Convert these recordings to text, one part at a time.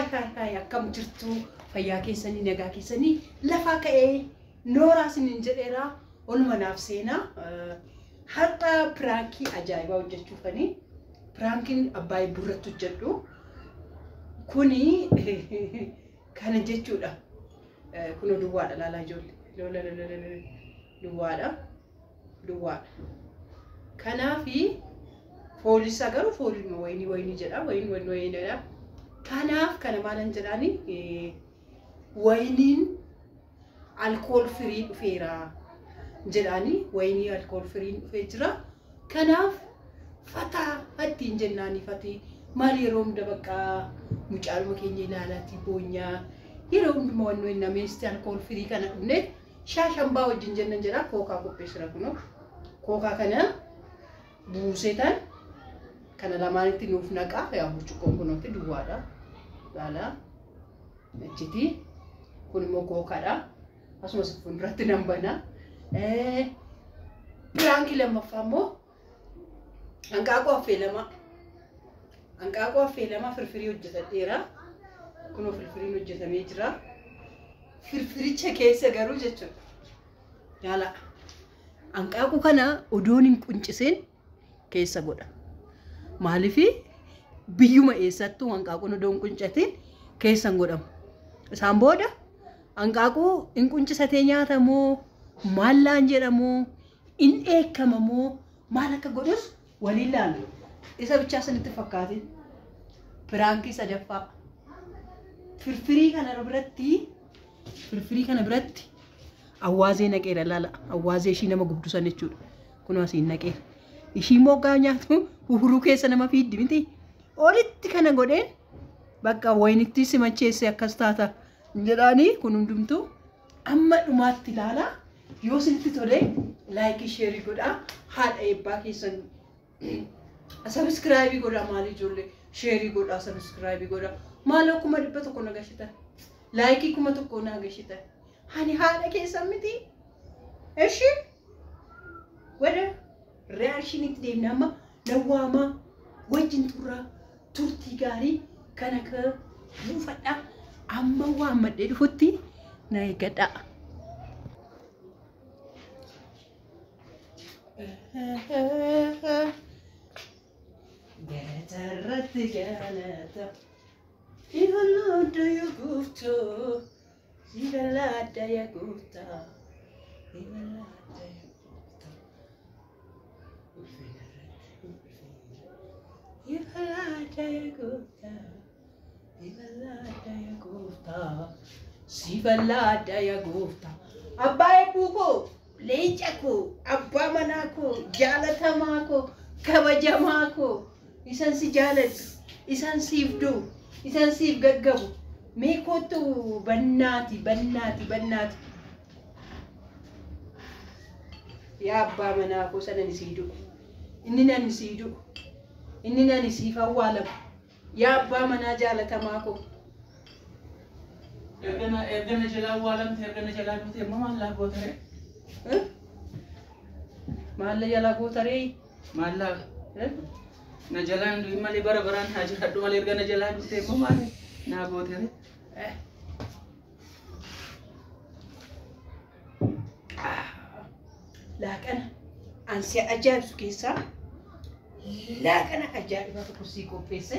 Hai akkam jirtu fayyaa keessanii nagaa keessanii lafa ka'ee nooraa sinin jedheera olmanaaf seenaa har'a pirankii ajaa'ibaa hojjechuufanii pirankiin Abbaay Burratti hojjedhu kuni kana jechuudha kun duwwaadha laalaa ijoollee duwwaadha kanaafi poolisa garuu fooliin wayinii jedha wayinii jedha kanaaf kana maalan jedhani wayiniin alcohol free dhufeera jedhani wayinii alcohol free dhufee jira kanaaf fataa hattiin jennaani fatii maal yeroo hunda bakka mucaaluma keenya ilaalaati boonyaa yeroo hunda wannoon nameesti alcohol free kana dhufne shaashambaa wajjin jennan jedha kookaa qopheessira kunoo kookaa kana buusetan kana lamaanitti nuuf naqa yaa burcuqqoon kunooti duwwaadha laala achiti kun immoo kookaadha asumas fuulduratti nan bana pirankii lammaffaa immoo hanqaaquu affeelama firfirii hojjetadheera kunoo firfiriin hojjetamee jira firfiricha keessa garuu jechuudha yaala hanqaaquu kana odoon hin qunciseen keessa godha maalifi biyyuma eessattuu hanqaaquun odoon quncatiin keessan godhamu isaan booda hanqaaquu in quncisatee nyaatamoo maallaan jedhamoo in eekamamoo maal akka godhus waliin laalu isa bichaa sanitti fakkaatin piraankii sadaffaa firfirii kana biratti awwaazee naqeera laala awwaazee ishii nama gubdusan jechuudha kunoo asiin naqeera ishii moggaa nyaatu uhuruu keessa nama fiiddi miti olitti kana godheen bakka wayinitti simacheesse akkas taata jedhaanii kun hundumtuu amma dhumaatti ilaala yoo sinitti tole laayikii sheerii godhaa haadha eebbaa keessan sabiskiraayibii godhaa maali ijoollee sheerii godhaa sabiskiraayibii godhaa maal akkuma 100 nagashitan laayikii 100 nagashitan hani haadha keessan miti eshi wada reaction itti deemna amma lawwaama wajjin turtii gaarii kana ka buufadha amma waan madde dhufutti na eeggadha garatarratti galata ibalada ya gufta ibalada ya gufta Sivalada ya gufta Abbaay Buko leenca ko abbaa manaa ko jaalatamaa ko kabajamaa ko isan si jaaladhu isan siif du'u isan siif gaggabu mee kottu bannaati yaa abbaa manaa ko sanan sii du'u inni nan siif awwaalamu yaa abbaa manaa jaalatamaa ko Ergana jala walam the ergana jala dute malla gotare malla jala gotare malla na jala ndu mali barabaran hajira du mali ergana jala dute malla na gotare laaqana ansi ajaa'ibsu keessa laaqana ajaa'iba tokko sii qopheesse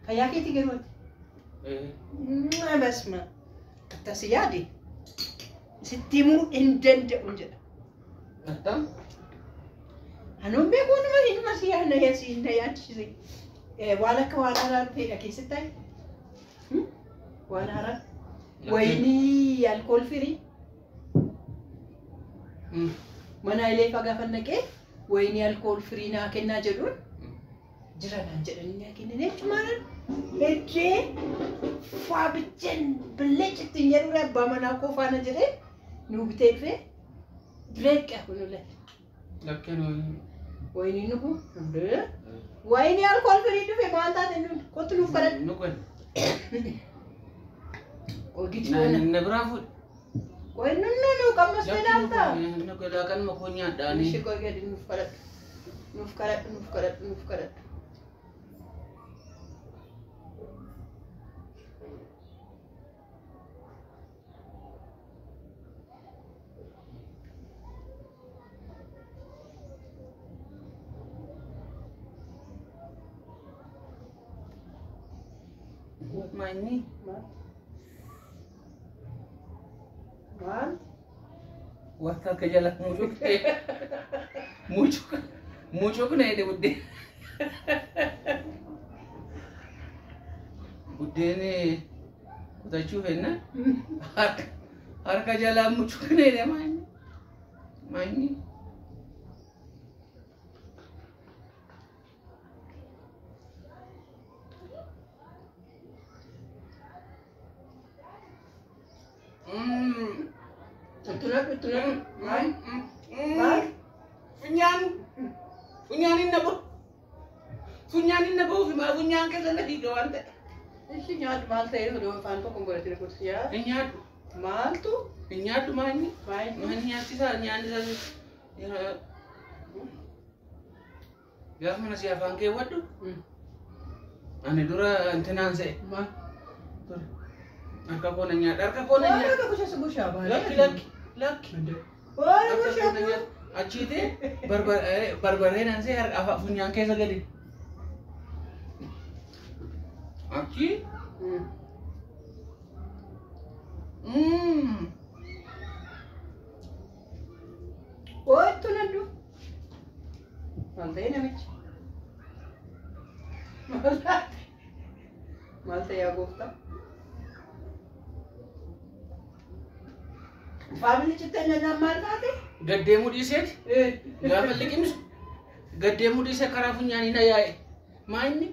fayyaa keetii garuuti basma tasiyadi sittimu indanda'un jedha attam hanuun beekuun hin masiyana yasinna yaachise waan akka waan haraa dhufeedha keessatti waan haraa wayinii alkool firii mana ilee fagaafa naqee wayinii alkool firii naa kennaa jedhuun jiranaan jedhanii naa kennan jechumaan Ejee faabichen bileechatti yeroo abbaa manaa kofaana jedhee nu bitee dhufee breeqa kunulee. Lakkeen wayinii nuku wayinii alkool firii dhufee maal taate nu kottu nuuf kadhadhu. Nukuen. Ogichi wana. Nebraa fuudh. Wayinii nu qammas fedaalta. Nukudaa kan makoonyaa dhaanii. Ishee gadi nuuf kadhadhu. Maini. Mal. Waktu kerja lah mucuk na ini budde. Budde ni kita cuba na. Har kerja lah mucuk na ini maini. Betul. Mal. Funyanin na po, funyan ka sana dito ante. Sinyat mal tayo do fan ko kung berarti kursiya. Inyat, Mal tu. mani. Main. Mani sa, ya mana siapa angke wadu? Ane dura antenan se. Mal. Arka ko nanya. Wala ko siya sa busya ba? Laki. Wala ko siya. Achi te barbare nanti apa funyan ke sagadi. Achi? Oh, itu nandu. Maltay na mich. Maltay agofta. Family chitta na maltay. Gaddemu diset? Gaafa liqimsu. Gaddemu dise karaa funyaanii na yaa'e. Maayinni?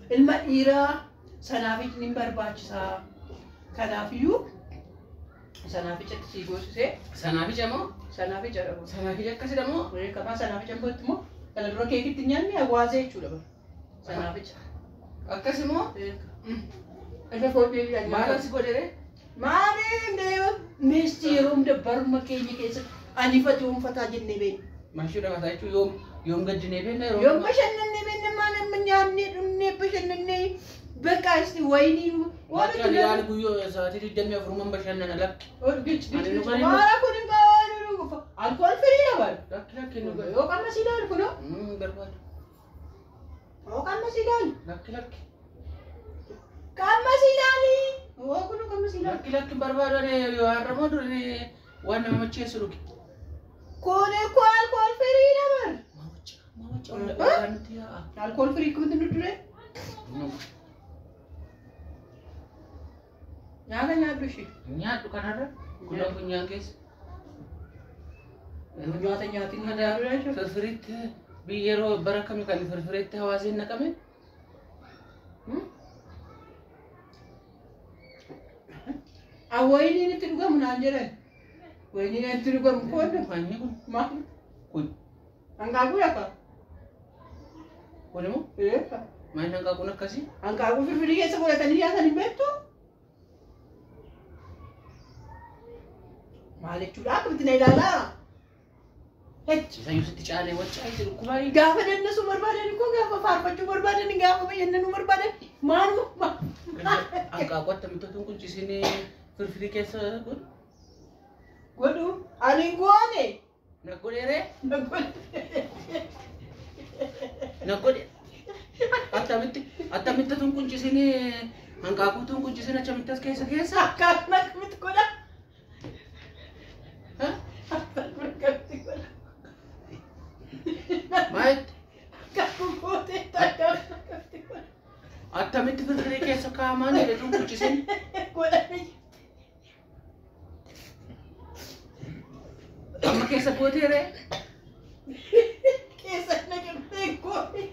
Ilma dhiiraa sanaafis ni barbaachisaa. Kanaafiyyuu sanaafichatti si goosisee. Sanaaficha moo? Sanaaficha dhabu. Sanaaficha akkasidha moo? Kamaa sanaaficha gootti moo? Kana dura keekitti nyaanni hawaasee jechuudha bara. Sanaaficha. Akkasi moo? Isa foodii nyaanni. Maal asi godhere? Maaliin deema? Misti yeroo hunda baruma keenya keessatti ani fatii uumfataa jennee beekna. Mashuu dhaqataa jechuun yoom gaddinee beekna yeroo. Yoom bashannannee beekna maal nyaannee dhunnee bashannannee bakka isti wayinii waan ilaalu guyyoo sa'aatii 24 bashannana lakki. Maala kun hin baanu alkool firii dabalu. Lakki nu Yoo qamma si ilaalu kunoo. Barbaadu. Yoo qamma si ilaalu. Lakki. Qamma si ilaali. Yoo kunoo qamma si ilaalu. Lakki barbaadu yoo har'amoo durani waan nama macheessu dhugi. Kone ko alkool firii dabalu. Mamacha wala baanti yaa. Alkool firii kumti nu dure. Nyaata nyaadhu ishee. Nyaadhu kanarra kunoo funyaan keessa. Nyaata nyaatiin nyaadhu jechuudha. Firfiritti biyyeroo bara kamii kan firfiritti hawaasni naqame? Wayiniin itti dhugamu naan jedhan. Wayiniin itti dhugamu koodha. Manni kun Maal? kun Hanqaaquu yakka? kun immoo maal hanqaaquun akkasii? Hanqaaquu firfirii keessa godhatanii nyaatan hin beektu? Maal jechuudha? Akkamitti na ilaalaa? Isayyuu sitti caalee wachaa jiru kubaayii. Gaafa dandasu barbaadan koo gaafa faarfachuu barbaadan gaafa bayyannanuu barbaadan maaluma Hanqaaquu akkamittuu kun cisinii firfirii keessa godhu? godhu ani goone. Na godheeree? Na godhe. Na godhe. Akkamittuu kun cisinii hanqaaquutuun kun cisin achamitti as keessa? Akkamitti godha? Akkamitti godha? Maayit? Akkamitti godha? Akkamitti firfirii keessa kaa'amaan jedhu kun cisin? Godhanii. Amma keessa gooteeree? Keessa naqamtee goone.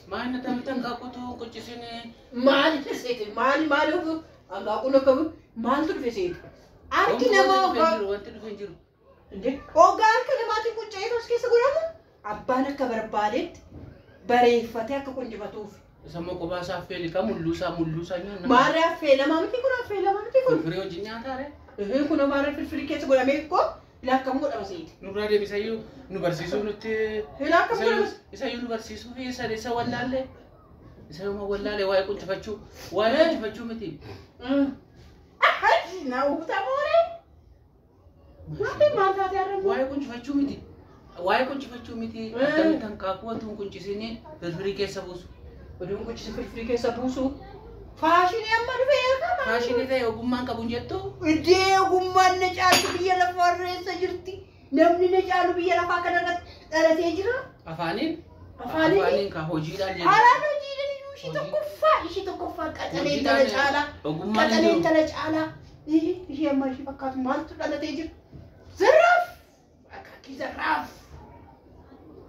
Maal na tamit hanqaaquutuun kun cisinii? Maali feseeti? Maali ofu? Hanqaaquun akka maaltu feseeti? Harki namaa wanti dhufe hin jiru. Hoggaa harka namaatiin qunca'ee tos keessa godhamu abbaan akka barbaadetti bareeffatee akka quncifatuuf. Sammoo kophaa isaa affeelika mulluusaa nyaanna. Maarree affeelamaa miti kun affeelamaa miti kun. Firfirii wajjin nyaataare? Kunoo maarree firfirii keessa godhamee koo lakkam godhama seeti. Nurraa deebisayyuu nu barsiisuu nutti. Lakkam godhama. Isayyuu nu barsiisuu fi isa wallaallee. Isa yooma wallaalee waa'ee quncifachuu miti. na utamore. Mati manta tiarra. Waa'ee quncifachuu miti. Waa'ee quncifachuu miti. Akkamitti kaakuu watuun quncisiinii firfirii keessa buusu. Oduun quncisi firfirii keessa buusu. Faashinii amma dhufee qaba. Faashinii ta'e ogummaan qabuun jettu. Idee ogummaan na caalu biyya lafaa irra jirti. Namni na caalu biyya lafaa kanarratti dhalatee jira. Afaaniin? Afaaniin ka hojiidhaan jenna. Haaraan hojiidhaan ishii tokkoffaa qaxalee intala caalaa. Ogummaan qaxalee intala caalaa. Ishee amma ishee fakkaatu maaltu dhalatee jira? Zarraaf! Akaakii zarraaf!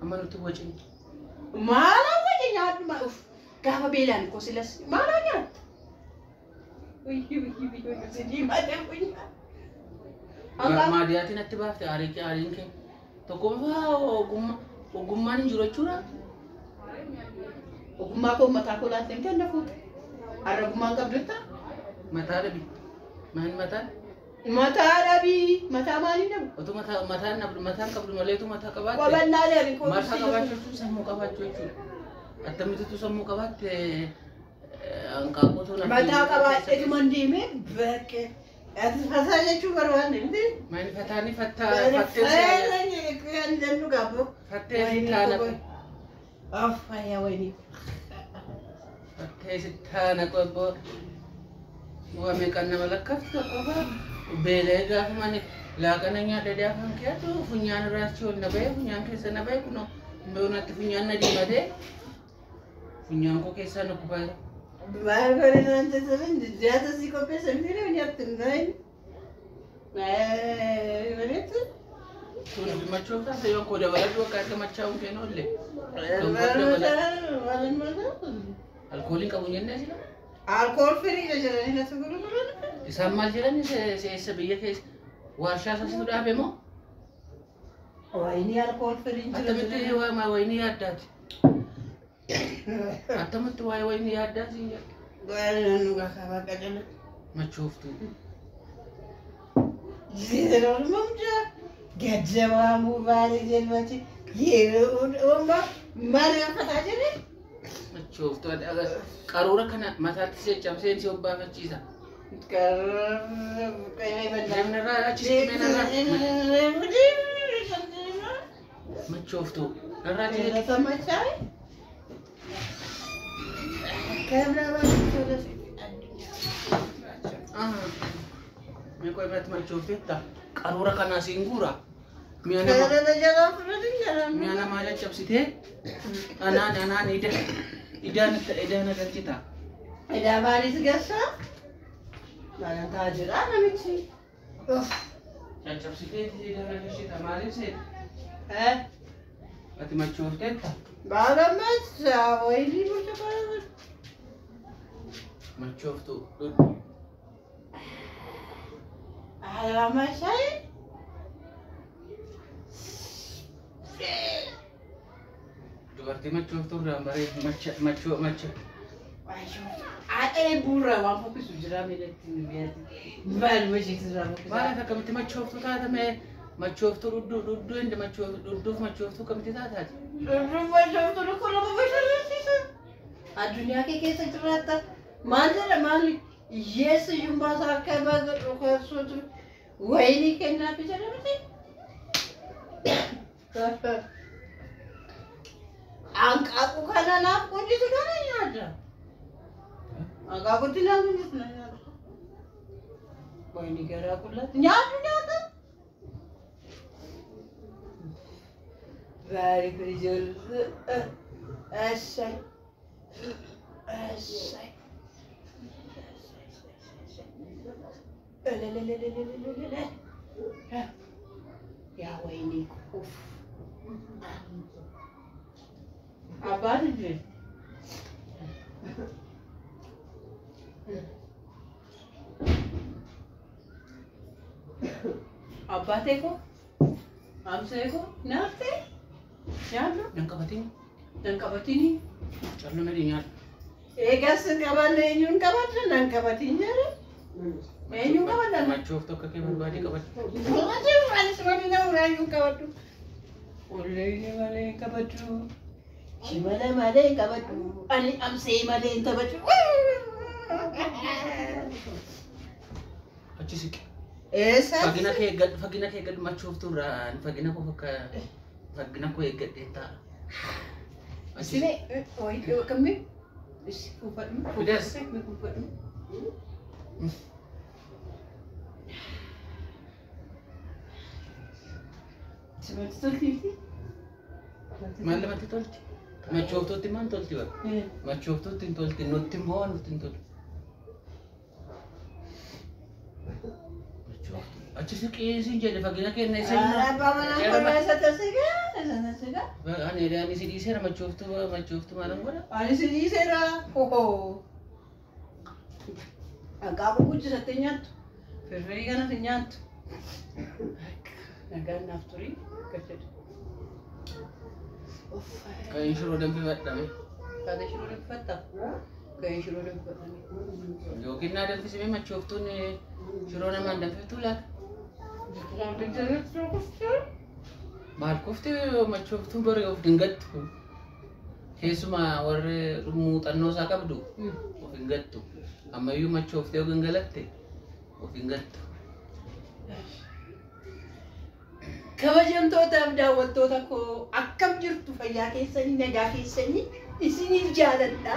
Amma nuti wajjin. Maala wajjin nyaadhuma uf gaafa beelaan koo silas maala nyaata? Uyyi sidii malee wayyaa. Maadiyaatiin atti baafte aariin kee tokkoffaa ogummaan hin jiru jechuudha. Ogummaa koo mataa koo laattee kenna fuute. Arrabummaan qabdutta? Mataa dhabi. Maal mataan? Mataa dhabi. Mataa maaliin dhabu? Otu mataan qabdu maleetu mataa qabaatte. Wabannaa leerin koo. Mataa qabaachuu jechuun sammuu qabaachuu jechuudha. Attamititu sammuu qabaatte hanqaaquutu naaf. Mataa qabaatte tuman deemee bakkee. Ati fataa jechuun barbaanne miti? Maal fataani fattee kan jennu gaaboo. Fattee sittaana qo. Fayyaa wayini. Fattee sittaana qo. Wame kan nama lakkaftu qofa beelee gaafa mani laaqana nyaata daafan keetu funyaan irraas ol na bahe funyaan keessa na bahe kuno mbeunatti funyaan na diimatee funyaan koo keessaa na kufaata. Maal godhe naan jechuun jaata si qopheessa miti nyaatti naan. Maaliitu? Kun machoo taate yoo koo dabalatu akka akka machaa'uun kennu illee. Alkooliin qabu jennee sila. Alkool firii jedhanii na sugurugurun. Isaan maal jedhani seessa biyya keessa warshaa isaasitu dhaabe moo? Wayinii alkool firii jira. Attamitti wayinii yaaddaati? Attamitti waa'ee wayinii yaaddaati hin jedhu? Goyaanni nu gaafa bakka jala. Machooftuu. Jireenya mamjaa gajjabaa mubaali jelmati yeroo dhuunfaa maal fataa jedhee? Machooftuu qaruura kana mataatti seccamseen si obbaafachiisa. Deemnarraa achitti machooftuu. Narraa Lafa machaa'e? Meeqa irratti machoofteetta qaruura kanaa siin guura. Mi'a namaa caccabsitee anaan idaan agarsiita. Idaa maaliif gashaa? Mana taajira namichi. Caccabsitee idaan agarsiita maaliif seeta? Ati machoofteetta? Baala machaa wayinii bulcha baala. Machooftuu. Ala machaa? Dubartii machooftuu irraan bareedu macho. Adee bu'uura waan fokkisu jira miidhagdi biyyaatti. Maal macheetu jira fokkisu? Maal akkamitti machooftuu taatame machooftuu dhudduuf machooftuu akkamitti taataati? Dhudhuuf machooftuu dhukkuu nama bashannansiisa. Addunyaa kee keessa jiraata. Maal jedha maali? Yeessa yumbaasaa akka baga dhukkasuutu wayinii kennaafi jedhamti. Angkaku kana naaf kunjisi kana nyaata. Angkakutti naaf kunjisi na nyaata. Wayinii garaa kullaatti nyaata. Very good ijoollee. Ashay. Yaa wayinii uff. Abbaan illee. Abbaatee koo? Amsee koo? Naaftee? Nyaannu? Danqabatini? Calluma di nyaata. Eegas qabanne eenyuun qabadda? Nan qabatiin jedhe? Eenyuun qabadda? Machooftuu akka kee barbaadee qabadda. Anis waliin nama eenyuun qabaddu? Ollee malee qabaddu. Shimala malee qabaddu. Ani amsee malee hin taphaddu. Achi siqi. Eessa? Fagina kee gad machooftu irraa fagina koo fagina koo eeggadhee ta'a. Sini, wayii kami? Kuufadhu. Fides. Kuufadhu. Simatti tolti. Maal lamatti tolti? Machooftuutti maan tolti bara? Machooftuutti hin tolti, nutti immoo waan nutti hin tolti. Achi siqii siin jedhe fagina kenna isin. Abbaa manaa koraa isa tasigaa. Ani si dhiiseera machooftu maalan godha? Ani si dhiiseera. Hanqaaquu guddisatti nyaattu. Firfirii kanas hin nyaattu. Nagaan naaf turii gaddeedu. Kan shiroo danfifadhame. Kaatee shiroo danfifatta? Kan shiroo danfifatame. Yookiin naa danfisimee machooftuun shiroo namaan danfiftuu laata? Maal kofti machooftuun bari of dingattu. Keessumaa warri muuxannoo isaa qabdu of dingattu. Ammayyuu machooftee of gangalatte of dingattu. Kabajamtootaaf daawwattoota koo akkam jirtu fayyaa keessanii nagaa keessanii isiniif jaaladha.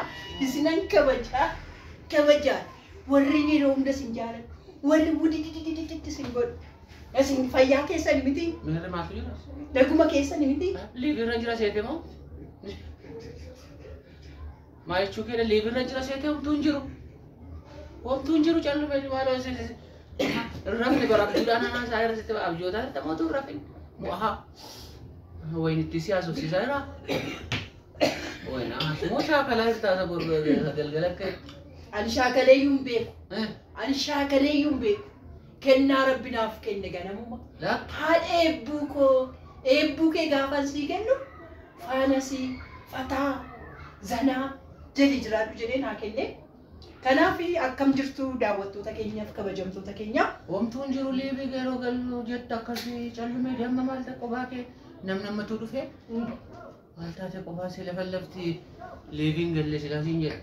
Isinan kabajaa warri yeroo hunda isin jaaladha. Warri budidididididdi isin godhu. Isin fayyaa keessanii miti. Meerre maatu jira? Naguma keessanii miti. Liibirra jira seete moo? Maal jechuu keedha liibirra jira seete homtuu hin jiru. Homtuu hin jiru callume maaloo rafni baraktuudhaan anaa isaa irra sitti abjootaa irra mootuu rafin mu'ahaa wayin itti siyaasofsiisaa irraa wayin moo shaakalaa irtaasa galgala akka Ani shaakaleeyyuu hin beeku. Ani shaakaleeyyuu hin beeku. Kennaa Rabbi naaf kenne ganamuma. Haadha eebbuu kee gaafa sii kennu faanasii fataa zanaa jedhi jiraadhu jedhee naa kenne. Kanaaf akkam jirtu daawwattoota keenyaaf kabajamtoota keenya. Homtuun jiru liibii garuu galuu jetta akkasii callumee deemma maal ta'e qophaa kee namatu dhufe maal taate qophaa see lafallafti liibiin galle silaasiin jedha.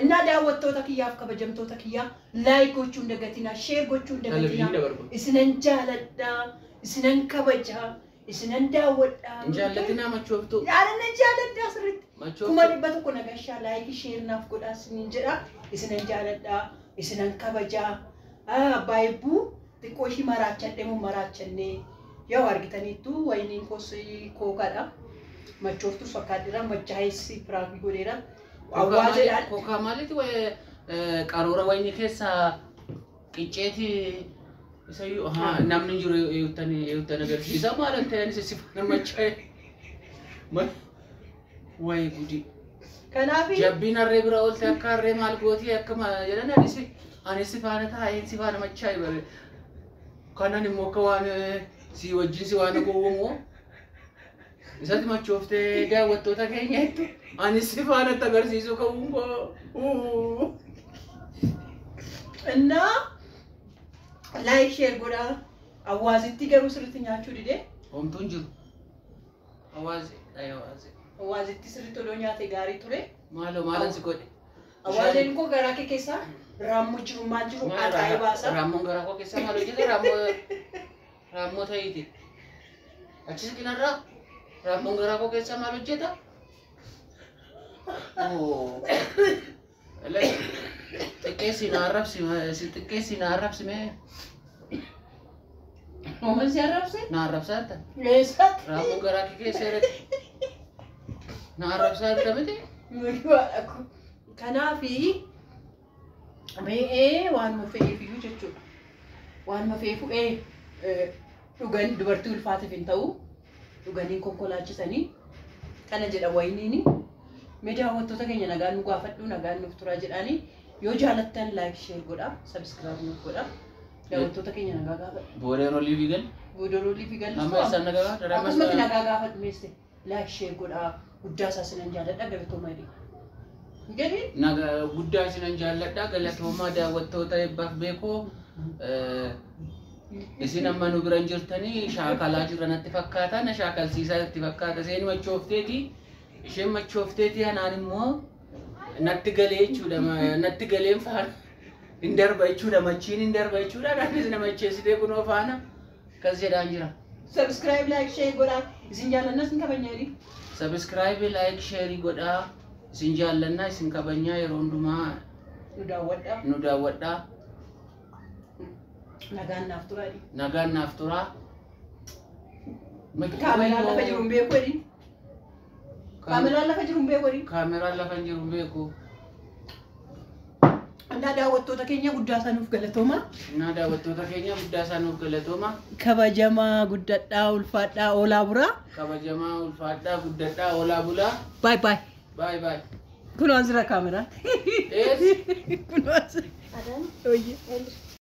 Innaa daawwattoota kiyyaaf kabajamtoota kiyyaa laayik gochuun dagatinaa, sheer gochuun dagatinaa. Isinan jaaladhaa, isinan kabajaa, isinan daawwadhaa. Jaallatinaa machooftu. Jaalanna jaaladhaa sirriitti. Kuma dhibba tokko nagashaa laayikii sheernaaf godhaa isiniin jedha. Isinan jaaladhaa, isinan kabajaa. Abbaa eebbuu xiqqoo ishii maraachadhee moo maraachannee yoo argitaniittu wayiniin kookaadha. Machooftus fakkaatedha, machaa'essi piraakii godheera. Awwaajedhaan. Kookaa maaliiti qaruura wayinii keessaa qicceeti isayyuu namni jiru eeyyuutan agarsiisa maalan ta'anis sifaan machaa'e. Wayi gudi. Kanaafi jabbiin harree bira oolte akka harree maal gootii akkama jedhan anis sifaana taa'een sifaana machaa'e bare. Kanan immoo akka waan si wajjin si waan gowwomoo isatti machooftee daawwattoota keenya jettu anis sifaanatti agarsiisu ka'uun innaa laayik sheer godhaa. Awwaasitti garuu sirriitti nyaachuu didee. Homtuun jiru. Awwaasi. Awwaasitti sirriitti odoo nyaate gaarii ture. Maalan si godhe? Awwaaseen koo garaa kee keessaa raammoo jiru maal jiru akaa'ee baasa. Raammoon garaa koo keessaa maal hojjete raammoo ta'iiti. Achis qinarraa raammoon garaa koo keessaa maal hojjeta? Xiqqeessi na arrabsime. Mooman si arrabse? Na arrabsaata. Eessatti? Raammoon garaa kee keessa irratti. Na arrabsaata miti? Kanaafi mee waanuma fe'eefiyyuu jechuudha. Waanuma fe'eefu dhugan dubartii ulfaatiif hin ta'u dhuganiin konkolaachisanii kana jedha wayiniini. Mee daawwattoota keenya nagaan nu gaafadhu nagaan nuuf turaa jedhaanii yoo jaalattan laayik sheer godhaa sabskiraayib nuuf godhaa. Daawwattoota keenya nagaa gaafadhu. Boodeen olii fiigan? Boodeen olii fiigan. Amma isaan nagaa gaafadha. Akkasumatti nagaa gaafadhu meesse laayik sheer godhaa guddaa isaa sinan jaaladha galatooma jedhe. Nagaa guddaa sinan jaaladha galatoomaa daawwattoota eebbaaf beekoo isin amma nu biran jirtanii shaakalaa jiranatti fakkaata na shaakalsiisaa itti fakkaata seen machoofteeti isheen machoofteeti anaan immoo natti galee jechuudha natti galeen faana Indarba jechuudha machiin indarba jechuudha anis nama jeesitee kunoo faana kas jedhaan jira. Subscribe, like, share godhaa. Isin jaallanna isin kabajnaa. Subscribe, like, share godhaa. Isin jaallanna isin kabajnaa yeroo hundumaa nu daawwadhaa. Nagaan naaf turaa. Nagaan naaf turaa. Kaameraan lafa jiru hin beeku jedhi. Kaameraan lafa jiru hin beeku jedhi. Kaameraan lafa jiru hin beeku. Andaa daawwattoota keenya guddaa isaaniif galatooma. Andaa daawwattoota keenya guddaa isaaniif galatooma. Kabajamaa guddadhaa ulfaadhaa oolaa bulaa. Kabajamaa ulfaadhaa guddadhaa oolaa bulaa. Bye bye. Bye bye. Kuno asirra kaameraan. Yes. Kuno asirra. Adan. Oye.